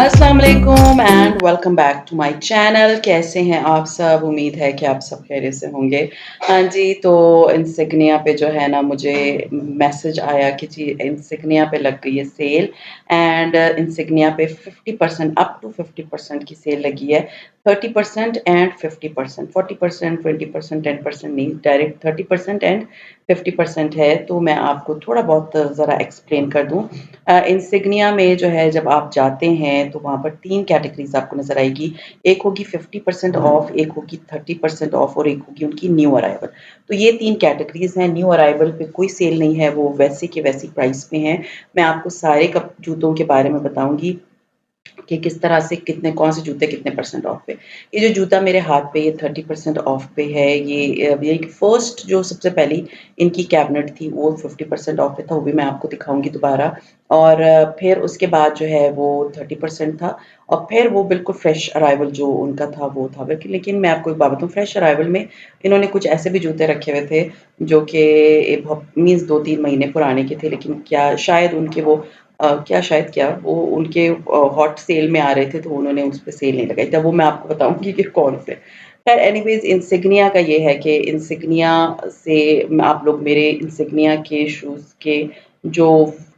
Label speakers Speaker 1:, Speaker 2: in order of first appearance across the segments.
Speaker 1: अस्सलाम वालेकुम and welcome back to my channel. कैसे हैं आप सब? उम्मीद है कि आप सब खैरियत से होंगे। हाँ जी, तो इंसिग्निया पे जो है ना मुझे मैसेज आया कि जी इंसिग्निया पे लग गई है सेल एंड इंसिग्निया पे 50% अप टू 50% की सेल लगी है। 30% एंड 50%, 40%, 20%, 10% नहीं, डायरेक्ट 30% एंड 50% है। तो मैं आपको थोड़ा बहुत ज़रा एक्सप्लेन कर दूँ। इंसिग्निया में जो है जब आप जाते हैं तो वहाँ पर 3 कैटेगरीज़ आपको नज़र आएगी। एक होगी 50% ऑफ, एक होगी 30% ऑफ और एक होगी उनकी न्यू अराइवल। तो ये 3 कैटेगरीज़ हैं। न्यू अराइवल पे कोई सेल नहीं है, वो वैसे के वैसी प्राइस पे हैं। मैं आपको सारे कप जूतों के बारे में बताऊँगी कि किस तरह से कितने कौन से जूते कितने परसेंट ऑफ पे। ये जो जूता मेरे हाथ पे ये 30% ऑफ पे है। ये फर्स्ट जो सबसे पहली इनकी कैबिनेट थी वो 50% ऑफ पे था, वो भी मैं आपको दिखाऊँगी दोबारा। और फिर उसके बाद जो है वो 30% था और फिर वो बिल्कुल फ्रेश अराइवल जो उनका था वो था। बल्कि लेकिन मैं आपको एक बात बताऊँ, फ्रेश अराइवल में इन्होंने कुछ ऐसे भी जूते रखे हुए थे जो कि बहुत मीन्स 2-3 महीने पुराने के थे, लेकिन क्या शायद उनके वो क्या वो उनके हॉट सेल में आ रहे थे तो उन्होंने उस पे सेल नहीं लगाई। तब वो मैं आपको बताऊँगी कि कौन से। ख़ैर एनीवेज़ इंसिग्निया का ये है कि इंसिग्निया से आप लोग मेरे इंसिग्निया के शूज़ के जो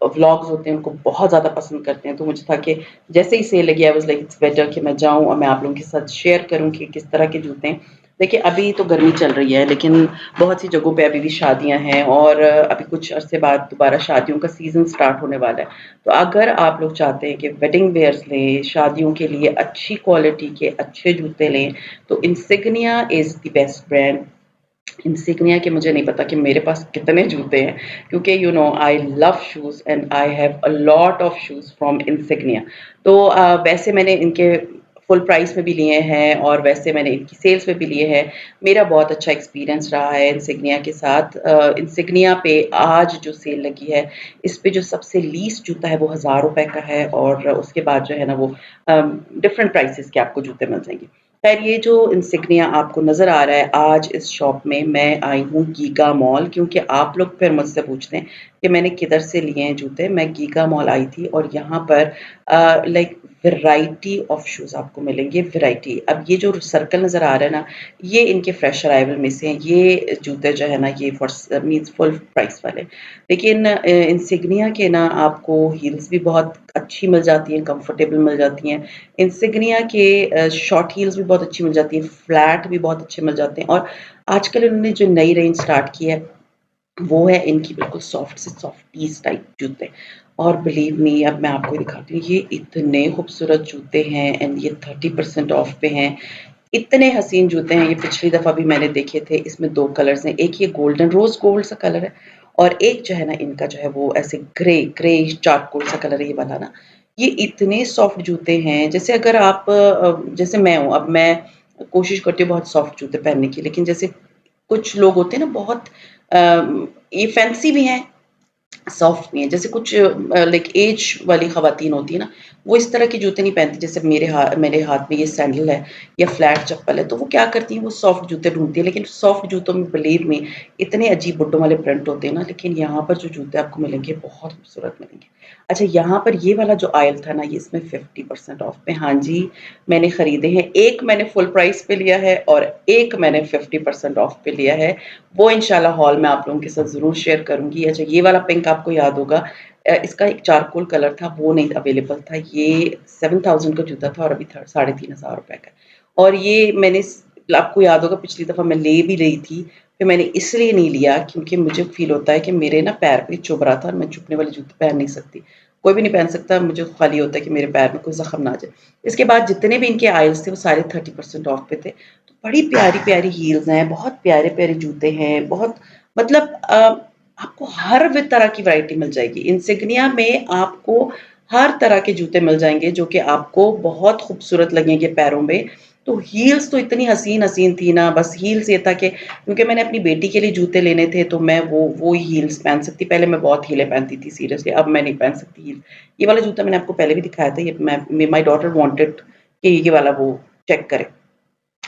Speaker 1: व्लॉग्स होते हैं उनको बहुत ज़्यादा पसंद करते हैं। तो मुझे था कि जैसे ही सेल लगी I was like it's better कि मैं जाऊँ और मैं आप लोगों के साथ शेयर करूँ कि किस तरह के जूते हैं। देखिए अभी तो गर्मी चल रही है, लेकिन बहुत सी जगहों पे अभी भी शादियाँ हैं और अभी कुछ अरसे बाद दोबारा शादियों का सीज़न स्टार्ट होने वाला है। तो अगर आप लोग चाहते हैं कि वेडिंग वेयर्स लें, शादियों के लिए अच्छी क्वालिटी के अच्छे जूते लें, तो insignia is the best brand. Insignia के मुझे नहीं पता कि मेरे पास कितने जूते हैं, क्योंकि you know I love shoes and I have a lot of shoes from insignia. तो वैसे मैंने इनके फुल प्राइस में भी लिए हैं और वैसे मैंने इनकी सेल्स में भी लिए हैं। मेरा बहुत अच्छा एक्सपीरियंस रहा है इंसिग्निया के साथ। इंसिग्निया पे आज जो सेल लगी है, इस पे जो सबसे लीस्ट जूता है वो ₹1000 का है और उसके बाद जो है ना वो डिफरेंट प्राइसेज़ के आपको जूते मिल जाएँगे। खैर ये जो इंसिग्निया आपको नज़र आ रहा है आज इस शॉप में, मैं आई हूँ गीगा मॉल, क्योंकि आप लोग फिर मुझसे पूछते हैं कि मैंने किधर से लिए हैं जूते। मैं गीगा मॉल आई थी और यहाँ पर लाइक वैरायटी ऑफ शूज़ आपको मिलेंगे, वैरायटी। अब ये जो सर्कल नज़र आ रहा है ना, ये इनके फ्रेश अराइवल में से हैं। ये जूते जो है ना ये फॉर मीन्स फुल प्राइस वाले। लेकिन इंसिग्निया के ना आपको हील्स भी बहुत अच्छी मिल जाती हैं, कंफर्टेबल मिल जाती हैं। इंसिग्निया के शॉर्ट हील्स भी बहुत अच्छी मिल जाती हैं, फ्लैट भी बहुत अच्छे मिल जाते हैं और आजकल इन्होंने जो नई रेंज स्टार्ट की है, वो है इनकी बिल्कुल सॉफ्ट से सॉफ्टीज़ टाइप जूते। और बिलीव मी अब मैं आपको दिखाती हूँ, ये इतने खूबसूरत जूते हैं एंड ये 30% ऑफ पे हैं। इतने हसीन जूते हैं, ये पिछली दफ़ा भी मैंने देखे थे। इसमें 2 कलर्स हैं, एक ये गोल्डन रोज़ गोल्ड सा कलर है और एक जो है ना इनका जो है वो ऐसे ग्रेइश चारकोल सा कलर है ये वाला ना। ये इतने सॉफ्ट जूते हैं, जैसे अगर आप जैसे मैं हूँ, अब मैं कोशिश करती हूँ बहुत सॉफ्ट जूते पहनने की, लेकिन जैसे कुछ लोग होते हैं ना बहुत ये फैंसी भी हैं, सॉफ्ट नहीं है। जैसे कुछ लाइक एज वाली ख़वातीन होती है ना, वो इस तरह के जूते नहीं पहनती। जैसे मेरे हाथ में ये सैंडल है या फ्लैट चप्पल है, तो वो क्या करती हैं, वो सॉफ्ट जूते ढूँढती हैं। लेकिन सॉफ्ट जूतों में बिलीव मी इतने अजीब बुड्डों वाले प्रिंट होते हैं ना, लेकिन यहाँ पर जो जूते आपको मिलेंगे बहुत खूबसूरत मिलेंगे। अच्छा, यहाँ पर ये वाला जो आयल था ना, ये इसमें 50% ऑफ पे, हाँ जी, मैंने खरीदे हैं। एक मैंने फुल प्राइस पे लिया है और एक मैंने 50% ऑफ पे लिया है। वो इंशाल्लाह हॉल में आप लोगों के साथ ज़रूर शेयर करूँगी। अच्छा, ये वाला पिंक आपको याद होगा, इसका एक चारकोल कलर था, वो नहीं अवेलेबल था। ये 7000 का जूता था और अभी थ ₹3500 का है। और ये मैंने स आपको याद होगा पिछली दफ़ा मैं ले भी रही थी, फिर मैंने इसलिए नहीं लिया क्योंकि मुझे फ़ील होता है कि मेरे ना पैर पे चुभ रहा था और मैं चुभने वाले जूते पहन नहीं सकती। कोई भी नहीं पहन सकता, मुझे खाली होता है कि मेरे पैर में कोई ज़ख्म ना आ जाए। इसके बाद जितने भी इनके आइल्स थे वो सारे 30% ऑफ पे थे। तो बड़ी प्यारी-प्यारी हील्स हैं, बहुत प्यारे-प्यारे जूते हैं, बहुत मतलब आपको हर तरह की वैरायटी मिल जाएगी। इंसिग्निया में आपको हर तरह के जूते मिल जाएँगे जो कि आपको बहुत खूबसूरत लगेंगे पैरों में। तो हील्स तो इतनी हसीन-हसीन थी ना, बस हील्स ये था कि क्योंकि मैंने अपनी बेटी के लिए जूते लेने थे तो मैं वो ही हील्स पहन सकती। पहले मैं बहुत हीलें पहनती थी सीरियसली, अब मैं नहीं पहन सकती हील। ये वाला जूता मैंने आपको पहले भी दिखाया था, ये मैं माय डॉटर वांटेड कि ये वाला वो चेक करे।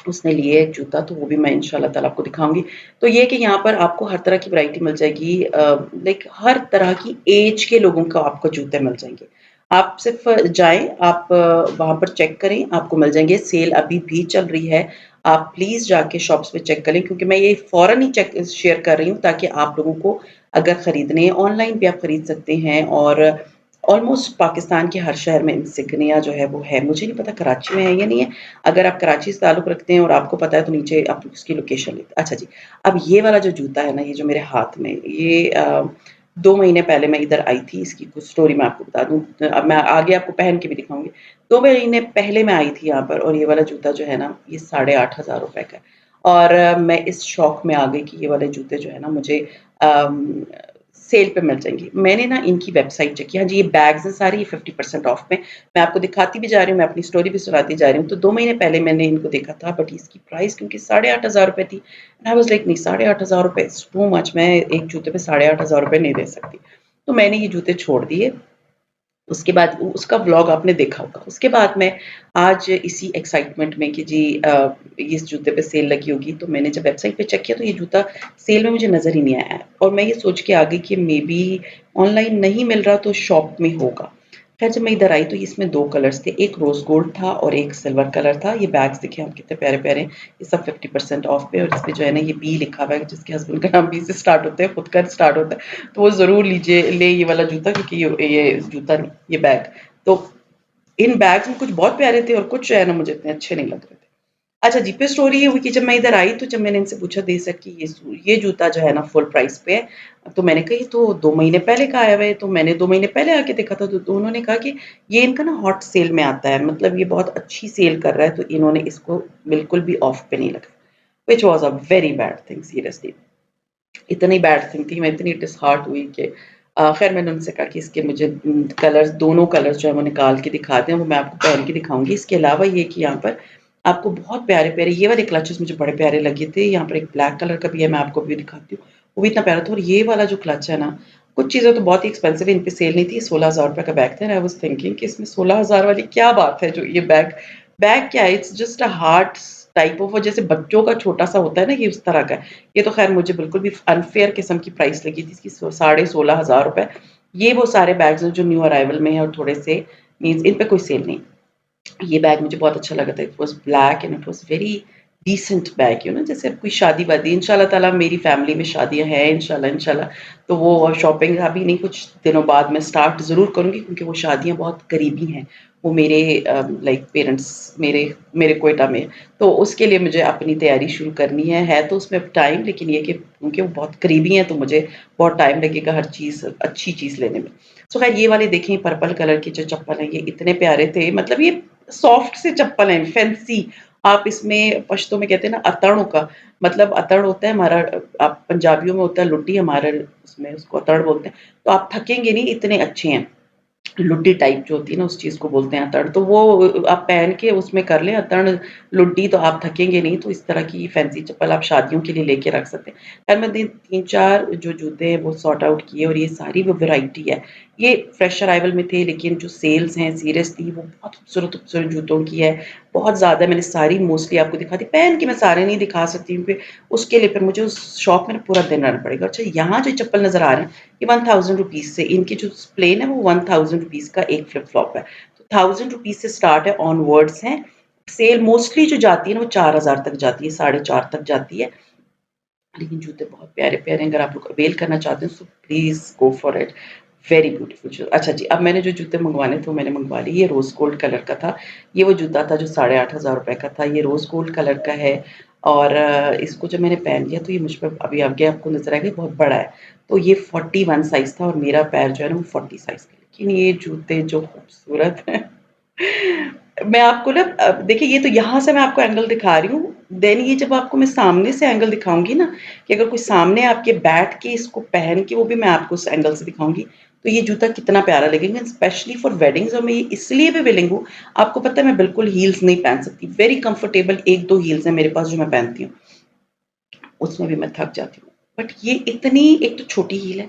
Speaker 1: उसने लिए एक जूता, तो वो भी मैं इंशाल्लाह ताला आपको दिखाऊँगी। तो ये है कि यहाँ पर आपको हर तरह की वैरायटी मिल जाएगी, लाइक हर तरह की ऐज के लोगों को आपको जूते मिल जाएँगे। आप सिर्फ़ जाएँ, आप वहाँ पर चेक करें, आपको मिल जाएँगे। सेल अभी भी चल रही है। आप प्लीज़ जाके शॉप्स पे चेक करें क्योंकि मैं ये फ़ौरन ही चेक शेयर कर रही हूँ ताकि आप लोगों को अगर खरीदने हैं, ऑनलाइन भी आप खरीद सकते हैं और ऑलमोस्ट पाकिस्तान के हर शहर में इंसिग्निया जो है वो है। मुझे नहीं पता कराची में है या नहीं है। अगर आप कराची से ताल्लुक़ रखते हैं और आपको पता है तो नीचे आप उसकी लोकेशन लिख अच्छा जी। अब ये वाला जो जूता है ना, ये जो मेरे हाथ में ये 2 महीने पहले मैं इधर आई थी, इसकी कुछ स्टोरी मैं आपको बता दूँ। अब मैं आगे आपको पहन के भी दिखाऊँगी। 2 महीने पहले मैं आई थी यहाँ पर और ये वाला जूता जो है ना, ये 8,500 का है और मैं इस शौक में आ गई कि ये वाले जूते जो है ना मुझे अम, सेल पे मिल जाएँगे। मैंने ना इनकी वेबसाइट चेक किया, हाँ जी, ये बैग्स हैं सारी, ये 50% ऑफ में। मैं आपको दिखाती भी जा रही हूँ, मैं अपनी स्टोरी भी सुनाती जा रही हूँ। तो 2 महीने पहले मैंने इनको देखा था बट इसकी प्राइस क्योंकि 8,500 रुपए थी। एंड आई वाज़ लाइक नहीं, 8,500 रुपए इट्स टू मच, मैं एक जूते पे 8,500 रुपए नहीं दे सकती। तो मैंने ये जूते छोड़ दिए। उसके बाद उसका व्लॉग आपने देखा होगा। उसके बाद मैं आज इसी एक्साइटमेंट में कि जी इस जूते पे सेल लगी होगी, तो मैंने जब वेबसाइट पे चेक किया तो ये जूता सेल में मुझे नज़र ही नहीं आया और मैं ये सोच के आ गई कि मेबी ऑनलाइन नहीं मिल रहा तो शॉप में होगा। ख़ैर जब मैं इधर आई तो इसमें 2 कलर्स थे, एक रोज़ गोल्ड था और एक सिल्वर कलर था। ये बैग्स देखिए आप कितने प्यारे-प्यारे हैं। ये सब 50% ऑफ पे और इसपे जो है ना ये बी लिखा हुआ है जिसके हस्बैंड का नाम बी से स्टार्ट होता है, खुद का स्टार्ट होता है। तो वो ज़रूर लीजिए ले ये वाला जूता क्योंकि ये जूता नहीं, ये बैग। तो इन बैग्स में कुछ बहुत प्यारे थे और कुछ जो है ना मुझे इतने अच्छे नहीं लग रहे थे। अच्छा जी, फिर स्टोरी ये हुई कि जब मैं इधर आई तो जब मैंने इनसे पूछा दे सर कि ये जूता जो है ना फुल प्राइस पे है। तो मैंने कहा ये तो 2 महीने पहले का आया हुआ है, तो मैंने 2 महीने पहले आके देखा था तो उन्होंने कहा कि ये इनका ना हॉट सेल में आता है, मतलब ये बहुत अच्छी सेल कर रहा है तो इन्होंने इसको बिल्कुल भी ऑफ पे नहीं लगाया। Which was a very bad thing seriously. इतनी बैड थिंग थी, मैं इतनी डिसहार्ट हुई कि खैर मैंने उनसे कहा कि इसके मुझे कलर्स दोनों कलर्स जो है वो निकाल के दिखा दें, वो मैं आपको पहन के दिखाऊँगी। इसके अलावा ये कि यहाँ पर आपको बहुत प्यारे-प्यारे ये वाले क्लचेस मुझे बड़े प्यारे लगे थे। यहाँ पर एक ब्लैक कलर का भी है, मैं आपको अभी दिखाती हूँ। वो भी इतना प्यारा था और ये वाला जो क्लच है ना, कुछ चीज़ें तो बहुत ही एक्सपेंसिव है, इन पे सेल नहीं थी, ₹16,000 का बैग था एंड आई वाज़ थिंकिंग कि इसमें 16,000 वाली क्या बात है जो ये बैग बैग क्या है? It's just a heart type of, जैसे बच्चों का छोटा-सा होता है ना, ये उस तरह का है। ये तो ख़ैर मुझे बिल्कुल भी अनफ़ेयर किस्म की प्राइस लगी थी इसकी 16,500 ये वो सारे बैग्स हैं जो न्यू अराइवल में हैं और थोड़े से मीन्स इन पे कोई सेल नहीं। ये बैग मुझे बहुत अच्छा लगा था। It was black and it was very decent bag, जैसे अब कोई शादी-वादी इंशाल्लाह ताला मेरी फैमिली में शादियाँ हैं इंशाल्लाह इंशाल्लाह, तो वो शॉपिंग अभी नहीं कुछ दिनों बाद मैं स्टार्ट ज़रूर करूँगी क्योंकि वो शादियाँ बहुत करीबी हैं। वो मेरे लाइक पेरेंट्स मेरे मेरे क्वेटा में है, तो उसके लिए मुझे अपनी तैयारी शुरू करनी है तो उसमें अब टाइम लेकिन ये कि क्योंकि वो बहुत करीबी हैं तो मुझे बहुत टाइम लगेगा हर चीज़ अच्छी चीज़ लेने में। सो ख़ैर ये वाले देखें पर्पल कलर के जो चप्पल हैं ये इतने प्यारे थे, मतलब ये सॉफ्ट से चप्पल हैं, फैंसी। आप इसमें पश्तो में कहते हैं ना अतड़ का, मतलब अतड़ होता है हमारा, आप पंजाबियों में होता है लुड्डी, हमारे उसमें उसको अतड़ बोलते हैं। तो आप थकेंगे नहीं, इतने अच्छे हैं। लुड्डी टाइप जो होती है ना उस चीज़ को बोलते हैं अतड़, तो वो आप पहन के उसमें कर लें अतड़ लुड्डी तो आप थकेंगे नहीं, तो इस तरह की फैंसी चप्पल आप शादियों के लिए लेके रख सकते हैं। खैर मैंने 3-4 जो जूते हैं वो सॉर्ट आउट किए और ये सारी वो वैरायटी है। ये फ्रेश अराइवल में थे लेकिन जो सेल्स हैं सीरियसली वो बहुत खूबसूरत-खूबसूरत जूतों की है, बहुत ज़्यादा मैंने सारी मोस्टली आपको दिखा दी। पहन के मैं सारे नहीं दिखा सकती क्योंकि उसके लिए फिर मुझे उस शॉप में ना पूरा दिन रहना पड़ेगा। अच्छा यहाँ जो चप्पल नज़र आ रहे हैं ये 1000 रुपीज़ से, इनकी जो प्लेन है वो 1000 रुपीज़ का एक फ्लिप फ्लॉप है। तो 1000 रुपीज़ से स्टार्ट है, ऑनवर्ड्स हैं। सेल मोस्टली जो जाती है ना वो 4000 तक जाती है, 4,500 तक जाती है। लेकिन जूते बहुत प्यारे-प्यारे हैं, अगर आप लोग अवेल करना चाहते हैं so please go for it. Very beautiful shoes. अच्छा जी, अब मैंने जो जूते मँगवाने थे वो मैंने मँगवा लिए। ये रोज़ गोल्ड कलर का था। ये वो जूता था जो 8,500 का था। ये रोज़ गोल्ड कलर का है और इसको जब मैंने पहन लिया तो ये मुझ पे अभी आगे आपको नज़र आएगा बहुत बड़ा है। तो ये 41 साइज़ था और मेरा पैर जो है ना वो 40 साइज़ का। लेकिन ये जूते जो खूबसूरत हैं मैं आपको ना देखिए ये तो यहाँ से मैं आपको एंगल दिखा रही हूँ, देन ये जब आपको मैं सामने से एंगल दिखाऊँगी ना, कि अगर कोई सामने आपके बैठ के इसको पहन के वो भी मैं आपको उस एंगल से दिखाऊँगी, तो ये जूता कितना प्यारा लगेगा स्पेशली फॉर वेडिंग्स और मैं ये इसलिए भी विलिंग हूँ, आपको पता है मैं बिल्कुल हील्स नहीं पहन सकती, वेरी कंफर्टेबल 1-2 हील्स हैं मेरे पास जो मैं पहनती हूँ, उसमें भी मैं थक जाती हूँ। बट ये इतनी एक तो छोटी हील है,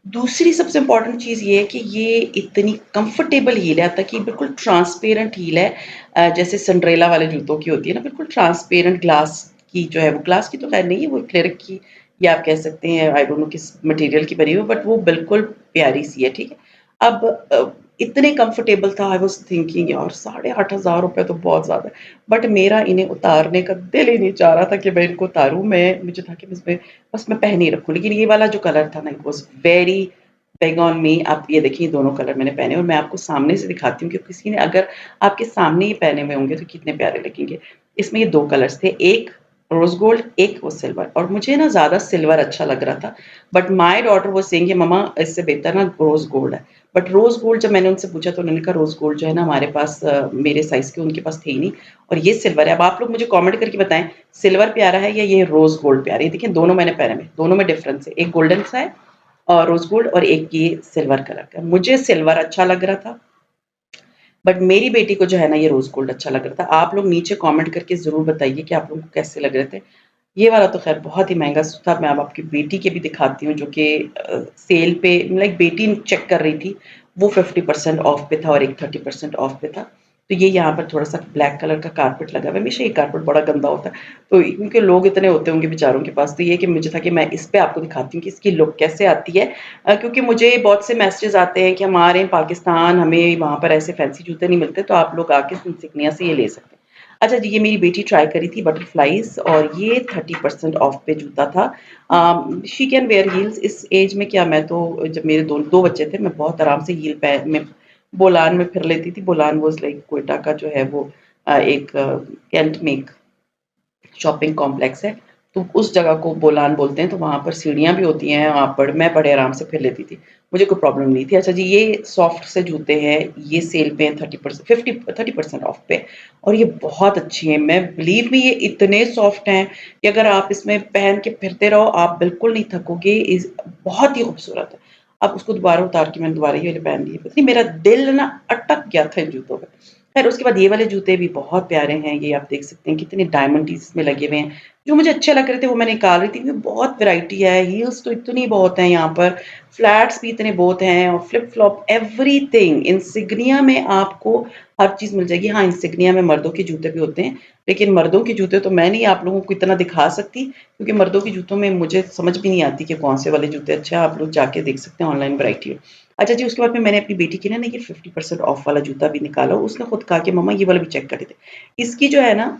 Speaker 1: दूसरी सबसे इम्पोर्टेंट चीज़ ये है कि ये इतनी कंफर्टेबल हील है ताकि बिल्कुल ट्रांसपेरेंट हील है, जैसे सिंड्रेला वाले जूतों की होती है ना बिल्कुल ट्रांसपेरेंट ग्लास की जो है वो ग्लास की तो खैर नहीं है वो एक्रिलिक की या आप कह सकते हैं आई डोंट नो किस मटेरियल की बनी हुई है बट वो बिल्कुल प्यारी सी है, ठीक है? अब इतने कंफर्टेबल था। आई वाज़ थिंकिंग यार 8,500 तो बहुत ज़्यादा है। बट मेरा इन्हें उतारने का दिल ही नहीं चाह रहा था कि मैं इनको उतारूँ। मुझे था कि बस मैं पहन ही रखूँ। लेकिन ये वाला जो कलर था ना, it was very big on me. आप ये देखिए, दोनों कलर मैंने पहने और मैं आपको सामने से दिखाती हूँ कि किसी ने अगर आपके सामने ये पहने हुए होंगे तो कितने प्यारे लगेंगे। इसमें ये 2 कलर्स थे, एक रोज़ गोल्ड, एक वो सिल्वर, और मुझे ना ज़्यादा सिल्वर अच्छा लग रहा था। But my daughter was saying कि मम्मा इससे बेहतर ना रोज़ गोल्ड है। बट रोज़ गोल्ड जब मैंने उनसे पूछा तो उन्होंने कहा रोज़ गोल्ड जो है ना हमारे पास मेरे साइज़ के उनके पास थे ही नहीं, और ये सिल्वर है। अब आप लोग मुझे कमेंट करके बताएँ, सिल्वर प्यारा है या ये रोज़ गोल्ड प्यारी है? देखिए दोनों मैंने पहने हुए हैं, दोनों में डिफरेंस है। एक गोल्डन सा है और रोज़ गोल्ड, और एक ये सिल्वर कलर का। मुझे सिल्वर अच्छा लग रहा था, बट मेरी बेटी को जो है ना ये रोज़ गोल्ड अच्छा लग रहा था। आप लोग नीचे कमेंट करके ज़रूर बताइए कि आप लोगों को कैसे लग रहे थे। ये वाला तो ख़ैर बहुत ही महँगा था। मैं अब आपकी बेटी के भी दिखाती हूँ जो कि सेल पे, लाइक बेटी चेक कर रही थी, वो 50% ऑफ पे था और एक 30% ऑफ पे था। तो ये यहाँ पर थोड़ा-सा ब्लैक कलर का कारपेट लगा हुआ है। हमेशा ये कारपेट बड़ा गंदा होता है, तो क्योंकि लोग इतने होते होंगे बेचारों के पास, तो ये कि मुझे था कि मैं इस पे आपको दिखाती हूँ कि इसकी लुक कैसे आती है। क्योंकि मुझे बहुत से मैसेजेस आते हैं कि हमारे पाकिस्तान, हमें वहाँ पर ऐसे फैंसी जूते नहीं मिलते, तो आप लोग आके इंसिग्निया से ये ले सकते हैं। अच्छा जी, ये मेरी बेटी ट्राई करी थी बटरफ्लाइज़, और ये 30% ऑफ पे जूता था। She can wear heels. इस एज में क्या, मैं तो जब मेरे 2 बच्चे थे, मैं बहुत आराम से हील पै में बोलान में फिर लेती थी। बोलान वाज़ लाइक क्वेटा का जो है वो एक कैंट में एक शॉपिंग कॉम्प्लेक्स है, तो उस जगह को बोलान बोलते हैं, तो वहाँ पर सीढ़ियाँ भी होती हैं, वहाँ पर मैं बड़े आराम से फिर लेती थी। मुझे कोई प्रॉब्लम नहीं थी। अच्छा जी, ये सॉफ्ट से जूते हैं, ये सेल पे हैं 30% 50 30% ऑफ पे, और ये बहुत अच्छी हैं। मैं बिलीव मी, ये इतने सॉफ्ट हैं कि अगर आप इसमें पहन के फिरते रहो, आप बिल्कुल नहीं थकोगे। बहुत ही खूबसूरत है। अब उसको दोबारा उतार के मैंने दोबारा ये वाले पहन लिए। पता नहीं मेरा दिल ना अटक गया था इन जूतों पे। ख़ैर उसके बाद ये वाले जूते भी बहुत प्यारे हैं, ये आप देख सकते हैं कितने डायमंडीज़ इसमें लगे हुए हैं। जो मुझे अच्छे लग रहे थे वो मैं निकाल रही थी, क्योंकि बहुत वैरायटी है, हील्स तो इतनी बहुत हैं यहाँ पर, फ्लैट्स भी इतने बहुत हैं, और फ्लिप-फ्लॉप एवरीथिंग। इंसिग्निया में आपको हर चीज़ मिल जाएगी। हाँ, इंसिग्निया में मर्दों के जूते भी होते हैं, लेकिन मर्दों के जूते तो मैं नहीं आप लोगों को इतना दिखा सकती, क्योंकि मर्दों के जूतों में मुझे समझ भी नहीं आती कि कौन से वाले जूते अच्छे हैं। आप लोग जाके देख सकते हैं, ऑनलाइन वैरायटी है। अच्छा जी, उसके बाद में मैंने अपनी बेटी के लिए ना ये 50% ऑफ वाला जूता भी निकाला। उसने खुद कहा कि मम्मा ये वाला भी चेक कर रहे थे। इसकी जो है ना,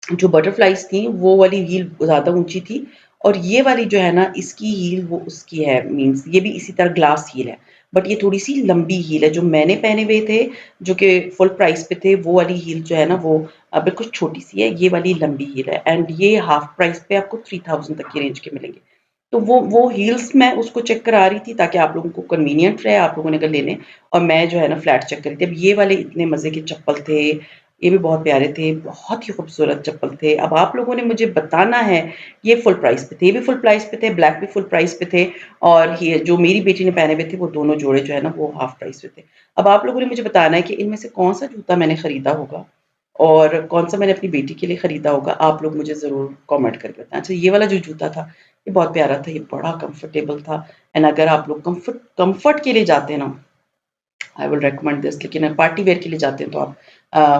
Speaker 1: जो बटरफ्लाइज़ थी वो वाली हील ज़्यादा ऊँची थी, और ये वाली जो है ना इसकी हील वो उसकी है, मीन्स ये भी इसी तरह ग्लास हील है। बट ये थोड़ी-सी लंबी हील है। जो मैंने पहने हुए थे, जो कि फुल प्राइस पे थे, वो वाली हील जो है ना वो बिल्कुल छोटी-सी है, ये वाली लंबी हील है, एंड ये हाफ प्राइस पे आपको 3000 तक की रेंज के मिलेंगे। तो वो हील्स मैं उसको चेक करा रही थी ताकि आप लोगों को कन्वीनिएंट रहे, आप लोगों ने अगर लेने, और मैं जो है ना फ्लैट चेक कर रही थी। अब ये वाले इतने मज़े के चप्पल थे, ये भी बहुत प्यारे थे, बहुत ही खूबसूरत चप्पल थे। अब आप लोगों ने मुझे बताना है, ये फुल प्राइस पे थे, ये भी फुल प्राइस पे थे, ब्लैक भी फुल प्राइस पे थे, और ये जो मेरी बेटी ने पहने हुए थे, वो दोनों जोड़े जो है ना वो हाफ प्राइस पे थे। अब आप लोगों ने मुझे बताना है कि इनमें से कौन-सा जूता मैंने खरीदा होगा और कौन-सा मैंने अपनी बेटी के लिए खरीदा होगा, आप लोग मुझे ज़रूर कमेंट करके बताएँ। अच्छा, ये वाला जो जूता था, ये बहुत प्यारा था, ये बड़ा कंफर्टेबल था, एंड अगर आप लोग कम्फर्ट के लिए जाते हैं ना, आई विल रिकमेंड दिस। लेकिन पार्टी वेयर के लिए जाते हैं तो आप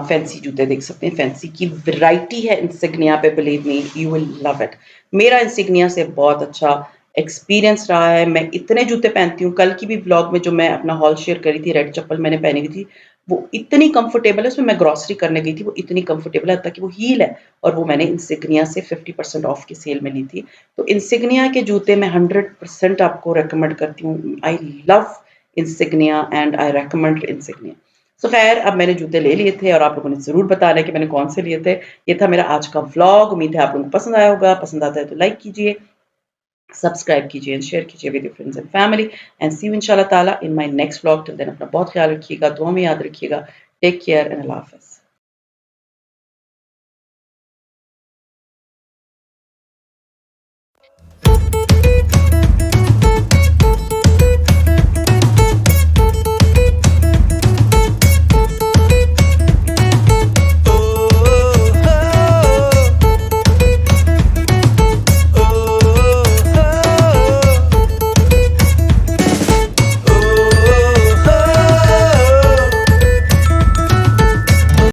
Speaker 1: फैंसी जूते देख सकते हैं। फैंसी की वैरायटी है इंसिग्निया पे, believe me you will love it. मेरा इंसिग्निया से बहुत अच्छा एक्सपीरियंस रहा है। मैं इतने जूते पहनती हूँ, कल की भी व्लॉग में जो मैं अपना हॉल शेयर करी थी, रेड चप्पल मैंने पहनी हुई थी, वो इतनी कंफर्टेबल है, उसमें मैं ग्रोसरी करने गई थी, वो इतनी कंफर्टेबल है, ताकि वो हील है, और वो मैंने इंसिग्निया से 50% ऑफ की सेल में ली थी। तो इंसिग्निया के जूते मैं 100% आपको रिकमेंड करती हूँ। I love Insignia and I recommend Insignia. So खैर, अब मैंने जूते ले लिए थे, और आप लोगों ने ज़रूर बताना है कि मैंने कौन से लिए थे। ये था मेरा आज का व्लॉग। उम्मीद है आप लोगों को पसंद आया होगा। पसंद आता है तो लाइक कीजिए, सब्सक्राइब कीजिए एंड शेयर कीजिए with your friends and family, and see you इंशाल्लाह ताला in my next vlog. Till then अपना बहुत ख्याल रखिएगा, दुआ में याद रखिएगा। टेक केयर एंड अल्लाह हाफ़िज़।